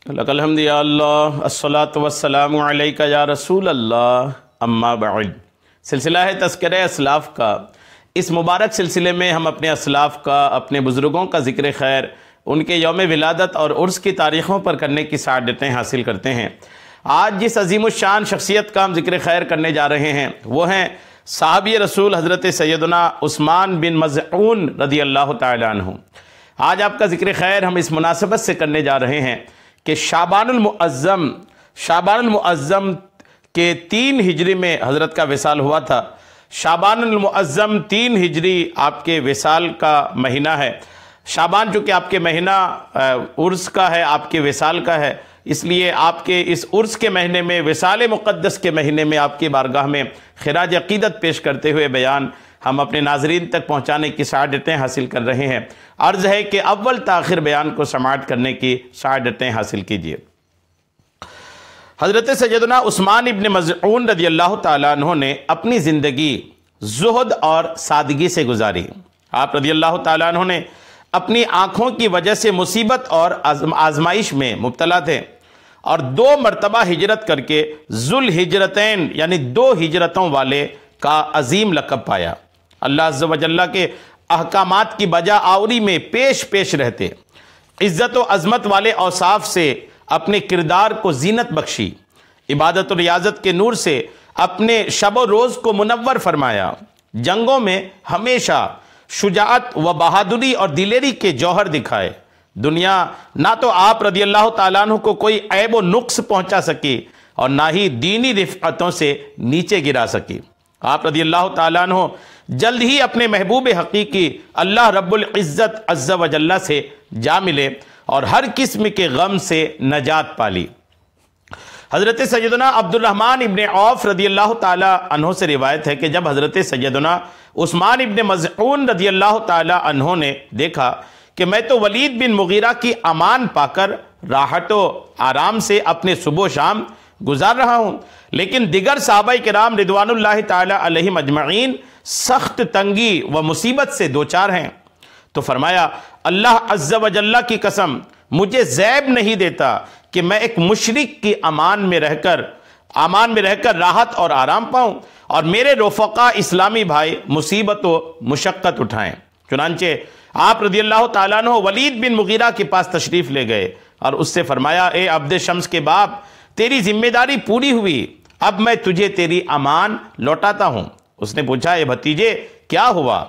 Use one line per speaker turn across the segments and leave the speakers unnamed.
अल्हम्दुलिल्लाह अस्सलातु वस्सलामु अलैका या रसूल अल्लाह अम्मा बअद। सिलसिला है तज़किरे असलाफ़ का। इस मुबारक सिलसिले में हम अपने असलाफ़ का, अपने बुज़ुर्गों का ज़िक्र खैर, उनके यौम विलादत और उर्स की तारीख़ों पर करने की सआदतें हासिल करते हैं। आज जिस अज़ीमुश्शान शख्सियत का हम ज़िक्र खैर करने जा रहे हैं वो हैं साहबी रसूल हज़रत सैयदना उस्मान बिन मज़ऊन रज़ी अल्लाह तआला अन्हु। आज आपका ज़िक्र खैर हम इस मुनासबत से करने जा रहे हैं कि शाबानुल मुअज़्ज़म के 3 हिजरी में हज़रत का विसाल हुआ था। शाबानुल मुअज़्ज़म 3 हिजरी आपके विसाल का महीना है। शाबान चूँकि आपके महीना उर्स का है, आपके विसाल का है, इसलिए आपके इस उर्स के महीने में, विसाल मुक़द्दस के महीने में आपकी बारगाह में खिराज अक़ीदत पेश करते हुए बयान हम अपने नाज़रीन तक पहुँचाने की सआदतें हासिल कर रहे हैं। अर्ज़ है कि अव्वल ताख़िर बयान को समाअत करने की सआदतें हासिल कीजिए। हज़रत सैयदना उस्मान इब्न मज़ऊन रज़ी अल्लाह तआला अन्हु ने अपनी ज़िंदगी ज़ुहद और सादगी से गुजारी। आप रज़ी अल्लाह तआला अन्हु ने अपनी आँखों की वजह से मुसीबत और आजमाइश में मुब्तला थे और 2 मरतबा हिजरत करके ज़ुल हिजरतैन यानी 2 हिजरतों वाले का अजीम लक़ब पाया। अल्लाह अज़्ज़ व जल्ला के अहकामात की बजा आवरी में पेश रहते इज़्ज़त व अज़मत वाले औसाफ से अपने किरदार को जीनत बख्शी, इबादत और रियाजत के नूर से अपने शब व रोज़ को मुनव्वर फरमाया। जंगों में हमेशा शुजाअत व बहादुरी और दिलेरी के जौहर दिखाए। दुनिया ना तो आप रज़ी अल्लाह तआला अन्हु को कोई ऐब व नुक्स पहुँचा सकी और ना ही दीनी रिफ़अतों से नीचे गिरा सकी। आप रज़ी अल्लाह तआला अन्हु जल्द ही अपने महबूब हकीकी अल्लाह रब्बुल इज़्ज़त अज़्ज़ व जल्ला से जा मिले और हर किस्म के गम से नजात पाली। हज़रत सैयदना अब्दुर्रहमान इब्न औफ रज़ी अल्लाह तआला अन्हु से रिवायत है कि जब हज़रत सैयदना उस्मान इब्न मज़ऊन रज़ी अल्लाह तआला अन्हु ने देखा कि मैं तो वलीद बिन मुगीरा की अमान पाकर राहतो आराम से अपने सुबह शाम गुजार रहा हूँ, लेकिन दिगर सहाबाए किराम रिदवानुल्लाहि ताला अलैहिम अजमईन सख्त तंगी व मुसीबत से 2-4 हैं, तो फरमाया अल्लाह अज़्ज़ व जल्ला की कसम मुझे ज़ैब नहीं देता कि मैं एक मुशरिक की अमान में रहकर राहत और आराम पाऊँ और मेरे रफ़क़ा इस्लामी भाई मुसीबत व मुशक्क़त उठाएँ। चुनांचे आप रज़ी अल्लाह तआला अन्हु वलीद बिन मुगीरा के पास तशरीफ़ ले गए और उससे फरमाया, ए अब्द शम्स के बाप, तेरी जिम्मेदारी पूरी हुई, अब मैं तुझे तेरी अमान लौटाता हूँ। उसने पूछा, ए भतीजे क्या हुआ,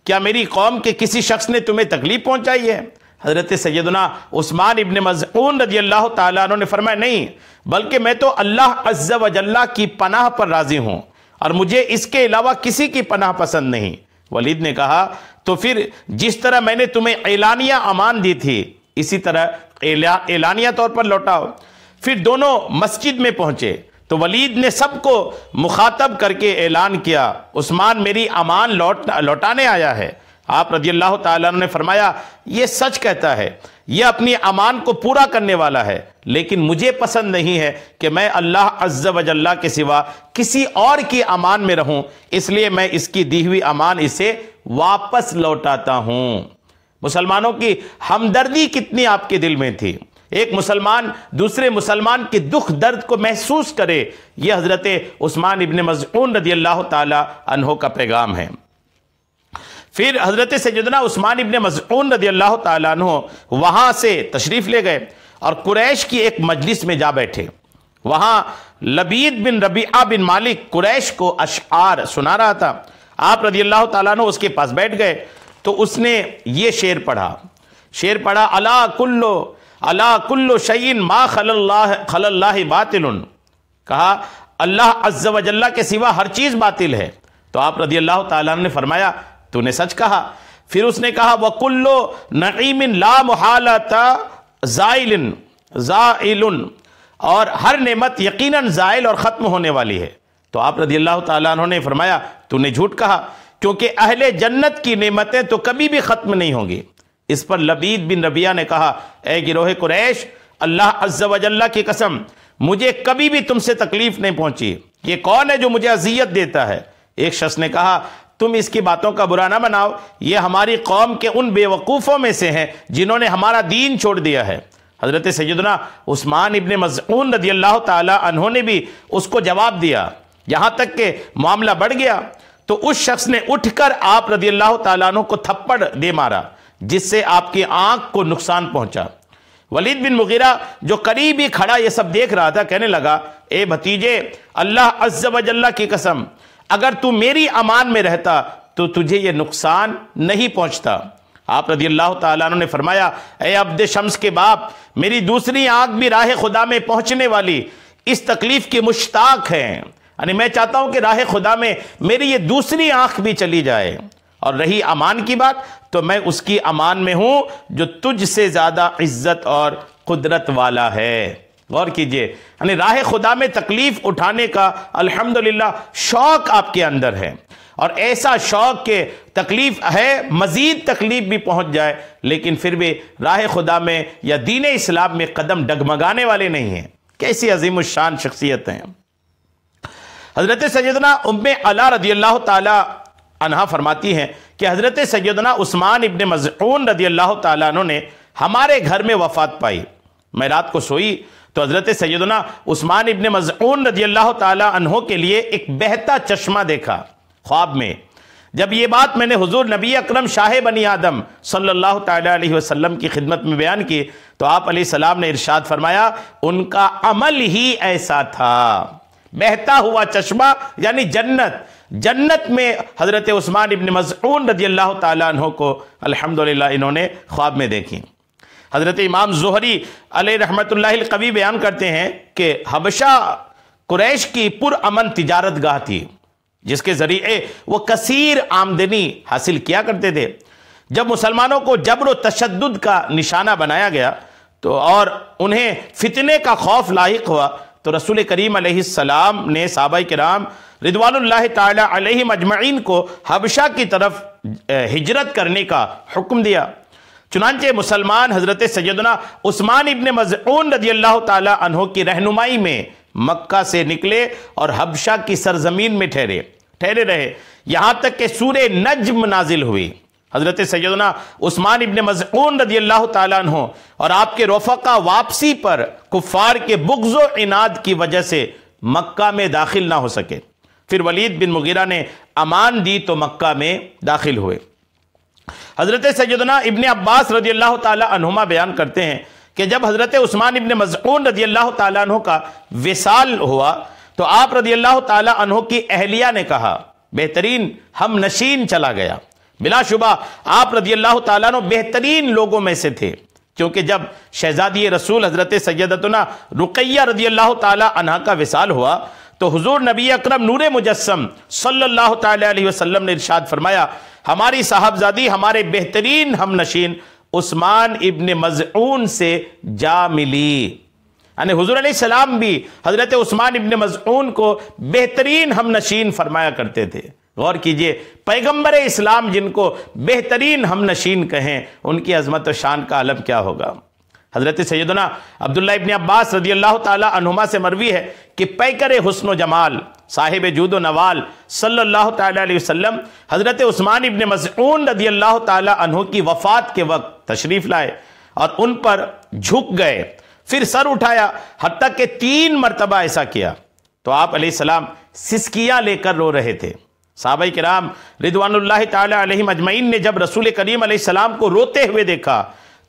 क्या मेरी कौम के किसी शख्स ने तुम्हें तकलीफ पहुँचाई है? हज़रत सैयदना उस्मान इब्न मज़ऊन रज़ी अल्लाह तआला अन्हु ने फरमाया, नहीं, बल्कि मैं तो अल्लाह अज़्ज़ व जल्ला की पनाह पर राज़ी हूँ और मुझे इसके अलावा किसी की पनाह पसंद नहीं। वलीद ने कहा, तो फिर जिस तरह मैंने तुम्हें एलानिया अमान दी थी इसी तरह एलानिया तौर पर लौटाओ। फिर दोनों मस्जिद में पहुंचे तो वलीद ने सबको मुखातब करके ऐलान किया, उस्मान मेरी अमान लौटाने आया है। आप रज़ी अल्लाह तआला अन्हु ने फरमाया, ये सच कहता है, यह अपनी अमान को पूरा करने वाला है, लेकिन मुझे पसंद नहीं है कि मैं अल्लाह अज़्ज़ व जल्ला के सिवा किसी और की अमान में रहूं, इसलिए मैं इसकी दी हुई अमान इसे वापस लौटाता हूं। मुसलमानों की हमदर्दी कितनी आपके दिल में थी, एक मुसलमान दूसरे मुसलमान के दुख दर्द को महसूस करे, यह हज़रत उस्मान इब्न मज़ऊन रज़ी अल्लाह तआला अन्हु का पैगाम है। फिर हज़रत सैयदना उस्मान इब्न मज़ऊन रज़ी अल्लाह तआला अन्हु वहाँ से तशरीफ़ ले गए और कुरैश की एक मजलिस में जा बैठे। वहाँ लबीद बिन रबीआ बिन मालिक कुरैश को अशआर सुना रहा था। आप रज़ी अल्लाह तआला अन्हु उसके पास बैठ गए तो उसने ये शेर पढ़ा, अला कुल्लु शैइन मा खलल्लाहि बातिलुन। कहा अल्लाह अज़्ज़ व जल्ला के सिवा हर चीज़ बातिल है। तो आप रज़ी अल्लाह तआला ने फरमाया, तूने सच कहा। फिर उसने कहा, व कुल्लु नईमिन ला मुहालता ज़ाइलुन, और हर नेमत यकीनन ज़ाइल और ख़त्म होने वाली है। तो आप रज़ी अल्लाह तआला ने फरमाया, तूने झूठ कहा, क्योंकि अहले जन्नत की नेमतें तो कभी भी ख़त्म नहीं होंगी। इस पर लबीद बिन रबिया ने कहा, ए गिरोह कुरैश, अल्लाह अज़्ज़ व जल्ला की कसम मुझे कभी भी तुमसे तकलीफ नहीं पहुंची, ये कौन है जो मुझे अजियत देता है? एक शख्स ने कहा, तुम इसकी बातों का बुरा ना बनाओ, ये हमारी कौम के उन बेवकूफ़ों में से हैं जिन्होंने हमारा दीन छोड़ दिया है। हज़रत सैयदना उस्मान इब्ने मज़ऊन रज़ियल्लाहु ताला अन्हु ने भी उसको जवाब दिया, यहाँ तक कि मामला बढ़ गया तो उस शख्स ने उठकर आप रज़ियल्लाहु ताला अन्हु को थप्पड़ दे मारा, जिससे आपकी आंख को नुकसान पहुंचा। वलीद बिन मुगीरा जो करीब ही खड़ा ये सब देख रहा था, कहने लगा, ए भतीजे, अल्लाह अज़्ज़ व जल्ला की कसम, अगर तू मेरी अमान में रहता तो तुझे ये नुकसान नहीं पहुंचता। आप रज़ियल्लाहु ताला अन्हु ने फरमाया, ए अब्द शम्स के बाप, मेरी दूसरी आंख भी राह खुदा में पहुंचने वाली इस तकलीफ की मुश्ताक है, यानी मैं चाहता हूं कि राह खुदा में मेरी ये दूसरी आंख भी चली जाए। और रही अमान की बात, तो मैं उसकी अमान में हूं जो तुझसे ज्यादा इज्जत और कुदरत वाला है। गौर कीजिए, यानी राह खुदा में तकलीफ उठाने का अल्हम्दुलिल्लाह शौक आपके अंदर है, और ऐसा शौक के तकलीफ है, मजीद तकलीफ भी पहुंच जाए लेकिन फिर भी राह खुदा में या दीन इस्लाम में कदम डगमगाने वाले नहीं हैं। कैसी अजीमुशान शख्सियत हैं। हजरत सैयदना उम्मे अला रज़ियल्लाहु ताला अन्हा फरमाती हैं कि हजरत सैयदना उस्मान इब्ने मज़ऊन रज़ियल्लाहु ताला अन्हु ने हमारे घर में वफात पाई। मैं रात को सोई तो हजरत सैयदना उस्मान इब्ने मज़ऊन रज़ियल्लाहु ताला अन्हु के लिए एक बहता चश्मा देखा ख्वाब में। जब ये बात मैंने हुजूर नबी अकरम शाह बनी आदम सल्लल्लाहु ताला अलैहि वसल्लम की खिदमत में बयान की तो आप अलैहिस्सलाम ने इरशाद फरमाया, उनका अमल ही ऐसा था। बहता हुआ चश्मा यानी जन्नत, जन्नत में हजरत उस्मान इब्ने मज़ऊन रज़ियल्लाहु ताला अन्हु को अल्हम्दुलिल्लाह इन्होंने ख्वाब में देखी। हजरत इमाम ज़ुहरी अलैहि रहमतुल्लाहिल कवी बयान करते हैं कि हबशा कुरैश की पुरअमन तिजारत गाह थी, जिसके जरिए वो कसीर आमदनी हासिल किया करते थे। जब मुसलमानों को जबर व तशद्दुद का निशाना बनाया गया तो और उन्हें फितने का खौफ लाहिक हुआ तो रसूल करीम अलैहिस्सलाम ने सहाबाए किराम रिदवानुल्लाहि ताला अलैहिम अजमईन को हबशा की तरफ हिजरत करने का हुक्म दिया। चुनांचे मुसलमान हजरत सैयदना उस्मान इब्ने मज़ऊन रज़ियल्लाहु ताला अन्हु की रहनुमाई में मक्का से निकले और हबशा की सरजमीन में ठहरे रहे, यहां तक कि सूरे नज्म नाजिल हुई। हजरत सैयदना उस्मान इब्ने मज़ऊन रज़ियल्लाहु ताला अन्हु और आपके रफ़क़ा वापसी पर कुफ़ार के बुग़्ज़ व इनाद की वजह से मक्का में दाखिल ना हो सके। फिर वलीद बिन मुगीरा ने अमान दी तो मक्का में दाखिल हुए। हजरत सैयदना इब्ने अब्बास रज़ियल्लाहु ताला अन्हुमा बयान करते हैं कि जब हजरत उस्मान इब्ने मज़ऊन रज़ियल्लाहु ताला अन्हु का विसाल हुआ तो आप रज़ियल्लाहु ताला अन्हु की अहलिया ने कहा, बेहतरीन हम नशीन चला गया। बिलाशुबा आप रज़ियल्लाहु ताला अन्हु बेहतरीन लोगों में से थे, क्योंकि जब शहजादी रसूल हजरत सैयदतुना रुक़ैया रज़ियल्लाहु ताला अन्हा का विसाल हुआ तो हुजूर नबी अकरम नूरे मुजस्सम सल्लल्लाहु ताला अलैहि वसल्लम ने इरशाद फरमाया, हमारी साहबजादी हमारे बेहतरीन हम नशीन उस्मान इब्ने मज़ऊन से जा मिली। यानी हुजूर अलैहिस्सलाम भी हजरत उस्मान इब्ने मज़ऊन को बेहतरीन हम नशीन फरमाया करते थे। गौर कीजिए, पैगंबर इस्लाम जिनको बेहतरीन हम नशीन कहें, उनकी अजमत व शान का आलम क्या होगा। हजरत सैयदना अब्दुल्लाह इब्ने अब्बास रज़ियल्लाहु ताला अन्हुमा से मरवी है कि पैकर हुस्न जमाल साहिब जूद व नवाल सल्लल्लाहु ताला अलैहि वसल्लम हजरत उस्मान इब्ने मज़ऊन रज़ियल्लाहु ताला अन्हु की वफ़ात के वक्त तशरीफ़ लाए और उन पर झुक गए, फिर सर उठाया, हत्ता के 3 मरतबा ऐसा किया तो आप अलैहिस्सलाम सिसकियाँ लेकर रो रहे थे। सहाबाए किराम रिदवानुल्लाहि ताला अलैहिम अजमईन ने जब रसूल करीम अलैहिस्सलाम को रोते हुए देखा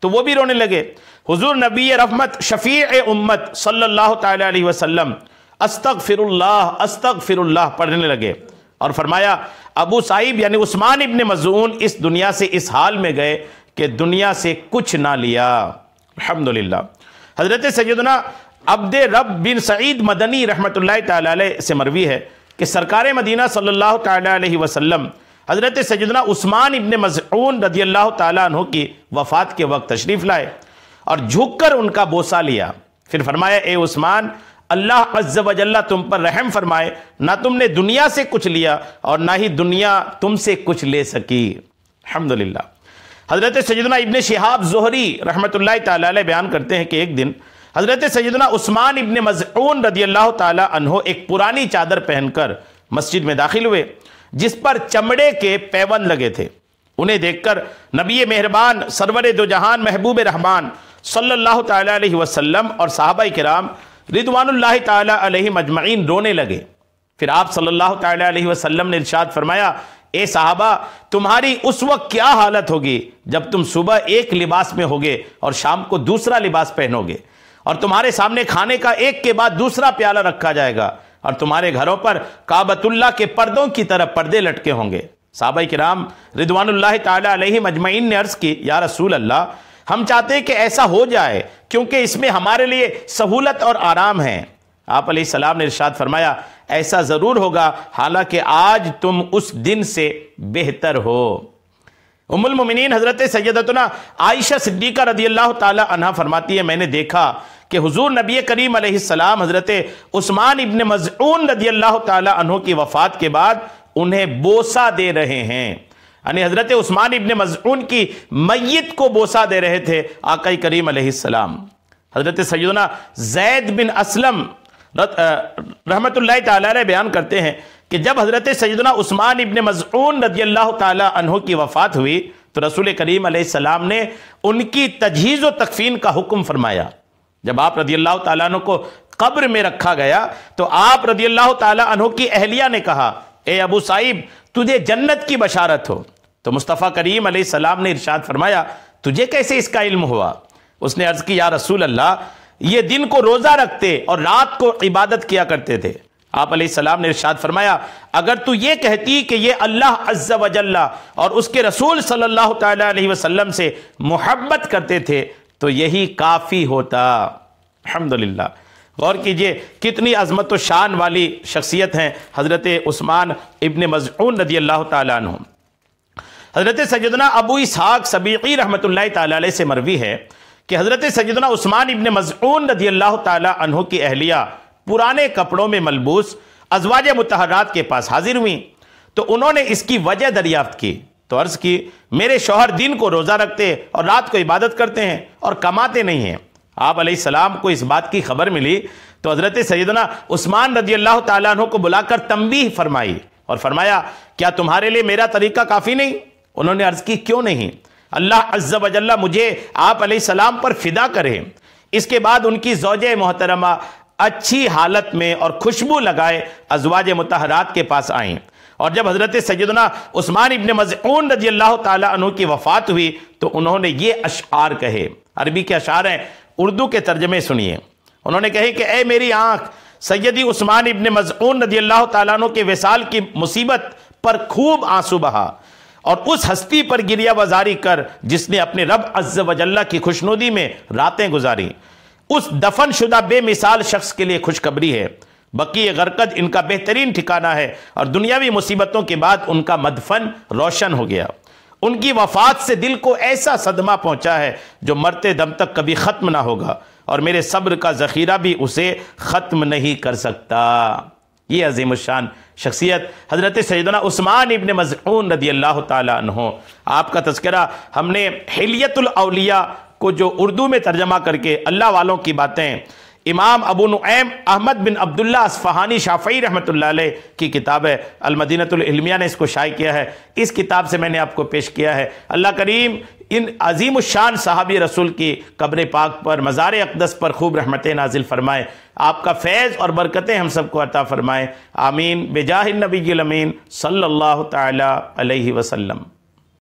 तो वो भी रोने लगे। हुजूर नबी रहमत शफीए उम्मत सल्लल्लाहु ताला अलैहि वसल्लम अस्तगफिरुल्लाह पढ़ने लगे और फरमाया, अबू साहिब यानी उस्मान इब्ने मज़ऊन इस दुनिया से इस हाल में गए कि दुनिया से कुछ ना लिया। अल्हम्दुलिल्लाह। हजरत सैयदना अब्द रब बिन सईद मदनी रहमतुल्लाहि ताला अलैहि से मरवी है कि सरकार मदीना सल्लल्लाहु ताला अलैहि वसल्लम हजरत सैयदना उस्मान इब्ने मज़ऊन रज़ियल्लाहु ताला अन्हु की वफ़ात के वक्त तशरीफ़ लाए और झुककर उनका बोसा लिया। फिर फरमाया, ए उस्मान, अल्लाह अज़्ज़ व जल्ला तुम पर रहम फरमाए, ना तुमने दुनिया से कुछ लिया और ना ही दुनिया तुमसे कुछ ले सकी। अल्हम्दुलिल्लाह। हजरत सैयदना इब्ने शिहाब ज़ुहरी रहमतुल्लाहि ताला अलैह बयान करते हैं कि एक दिन हजरत सैयदना उस्मान इब्ने मज़ऊन रज़ियल्लाहु ताला अन्हु एक पुरानी चादर पहनकर मस्जिद में दाखिल हुए जिस पर चमड़े के पैबंद लगे थे। उन्हें देखकर नबी मेहरबान सरवर दो जहान महबूब रहमान सल्लल्लाहु ताला अलैहि वसल्लम और सहाबा किराम रिदवानुल्लाहि ताला अलैहिम अजमईन रोने लगे। फिर आप सल्लल्लाहु ताला अलैहि वसल्लम ने इरशाद फरमाया, ए साहबा, तुम्हारी उस वक्त क्या हालत होगी जब तुम सुबह एक लिबास में होगे और शाम को दूसरा लिबास पहनोगे, और तुम्हारे सामने खाने का एक के बाद दूसरा प्याला रखा जाएगा, और तुम्हारे घरों पर काबतुल्लाह के पर्दों की तरह पर्दे लटके होंगे। सहाबा किराम रिदवानुल्लाहि ताला अलैहिम अजमईन ने अर्ज की, या रसूल अल्लाह, हम चाहते हैं कि ऐसा हो जाए क्योंकि इसमें हमारे लिए सहूलत और आराम है। आप अलैहिस्सलाम ने इरशाद फरमाया, ऐसा जरूर होगा, हालांकि आज तुम उस दिन से बेहतर हो। उम्मुल मोमिनीन हजरत सैयदतुना आयशा सिद्दीका रदियल्लाहु ताला अन्हा फरमाती है, मैंने देखा कि हुजूर नबी करीम अलैहिस्सलाम हजरत उस्मान इब्न मज़ऊन रदियल्लाहु ताला अन्हु की वफात के बाद उन्हें बोसा दे रहे हैं, यानी हजरत उस्मान इब्न मज़ऊन की मैयत को बोसा दे रहे थे आका करीम अलैहिस्सलाम। हजरत सैयदना ज़ैद बिन अस्लम रहमतुल्लाहि ताला अलैह बयान करते हैं कि जब हजरत सैयदना उस्मान इब्न मज़ऊन रदियल्लाहु ताला अन्हु की वफात हुई तो रसूल करीम अलैहिस्सलाम ने उनकी तजहीज़ व तकफीन का हुक्म फरमाया। जब आप रदियल्लाहु ताला अन्हु को कब्र में रखा गया तो आप रदियल्लाहु ताला अन्हु की अहलिया ने कहा, ए अबू साहिब, तुझे जन्नत की बशारत हो। तो मुस्तफ़ा करीम अलैहिस्सलाम ने इरशाद फरमाया, तुझे कैसे इसका इल्म हुआ? उसने अर्ज की, या रसूल अल्लाह, ये दिन को रोजा रखते और रात को इबादत किया करते थे। आप अलैहिस्सलाम ने इरशाद फरमाया, अगर तू ये कहती कि ये अल्लाह अज़्ज़ा व जल्ला और उसके रसूल सल्लल्लाहु ताला अलैहि वसल्लम से मोहब्बत करते थे तो यही काफ़ी होता। अल्हम्दुलिल्लाह, गौर कीजिए कितनी अज़मत व शान वाली शख्सियत हैं हज़रत उस्मान इब्न मज़ऊन रदियल्लाहु ताला अन्हु। हज़रत सैयदना अबू इसहाक़ सबीक़ी रहमतुल्लाहि ताला अलैह से मरवी है कि हज़रत सैयदना उस्मान इब्न मज़ऊन रदियल्लाहु ताला अन्हु की अहलिया पुराने कपड़ों में मलबूस अज़वाज मुतहरात के पास हाजिर हुई तो उन्होंने इसकी वजह दरियाफ्त की। तो अर्ज़ की, मेरे शौहर दिन को रोज़ा रखते और रात को इबादत करते हैं और कमाते नहीं हैं। आप अलैहिस्सलाम को इस बात की खबर मिली तो हज़रत सैयदना उस्मान रदियल्लाहु ताला अन्हु को बुलाकर तंबीह फरमाई और फरमाया, क्या तुम्हारे लिए मेरा तरीका काफ़ी नहीं? उन्होंने अर्ज़ की, क्यों नहीं? अल्लाह अज़्ज़ा व जल्ला मुझे आप अलैहिस्सलाम पर फिदा करे। इसके बाद उनकी ज़ौजे मोहतरमा अच्छी हालत में और खुशबू लगाए अज़वाज मुतहरात के पास आईं, और जब हज़रत सैयदना उस्मान इब्न मज़ऊन रज़ियल्लाहु ताला अन्हु की वफ़ात हुई तो उन्होंने ये अशआर कहे। अरबी के अशआर हैं, उर्दू के तर्जमे सुनिए। उन्होंने कहे कि ए मेरी आँख, सैयदी उस्मान इब्न मज़ऊन रज़ियल्लाहु ताला अन्हु के विसाल की मुसीबत पर खूब आंसू बहा और उस हस्ती पर गिरिया वजारी कर जिसने अपने रब अज़्ज़ा व जल्ला की खुशनुदी में रातें गुजारी। उस दफन शुदा बेमिसाल शख्स के लिए खुशखबरी है, बकी गरकद इनका बेहतरीन ठिकाना है और दुनियावी मुसीबतों के बाद उनका मदफन रोशन हो गया। उनकी वफात से दिल को ऐसा सदमा पहुंचा है जो मरते दम तक कभी ख़त्म ना होगा और मेरे सब्र का ज़ख़ीरा भी उसे ख़त्म नहीं कर सकता। ये अज़ीमुश्शान शख्सियत हज़रत सैयदना उस्मान इब्न मज़ऊन रदियल्लाहु ताला अन्हु। आपका तज़किरा हमने हिलियतुल औलिया को जो उर्दू में तर्जमा करके अल्लाह वालों की बातें इमाम अबू नुऐम अहमद बिन अब्दुल्ला अस्फ़हानी शाफ़ई रहमतुल्लाह अलैह की किताब है अल मदीनतुल इल्मिया ने इसको शाये किया है। इस किताब से मैंने आपको पेश किया है। अल्लाह करीम इन अज़ीमुश्शान सहाबी रसूल की कब्र पाक पर, मज़ार अक़दस पर खूब रहमतें नाजिल फरमाए, आपका फैज़ और बरकतें हम सबको अता फरमाए। आमीन बेजाहिन नबील अमीन सल्लल्लाहु तआला अलैहि वसल्लम।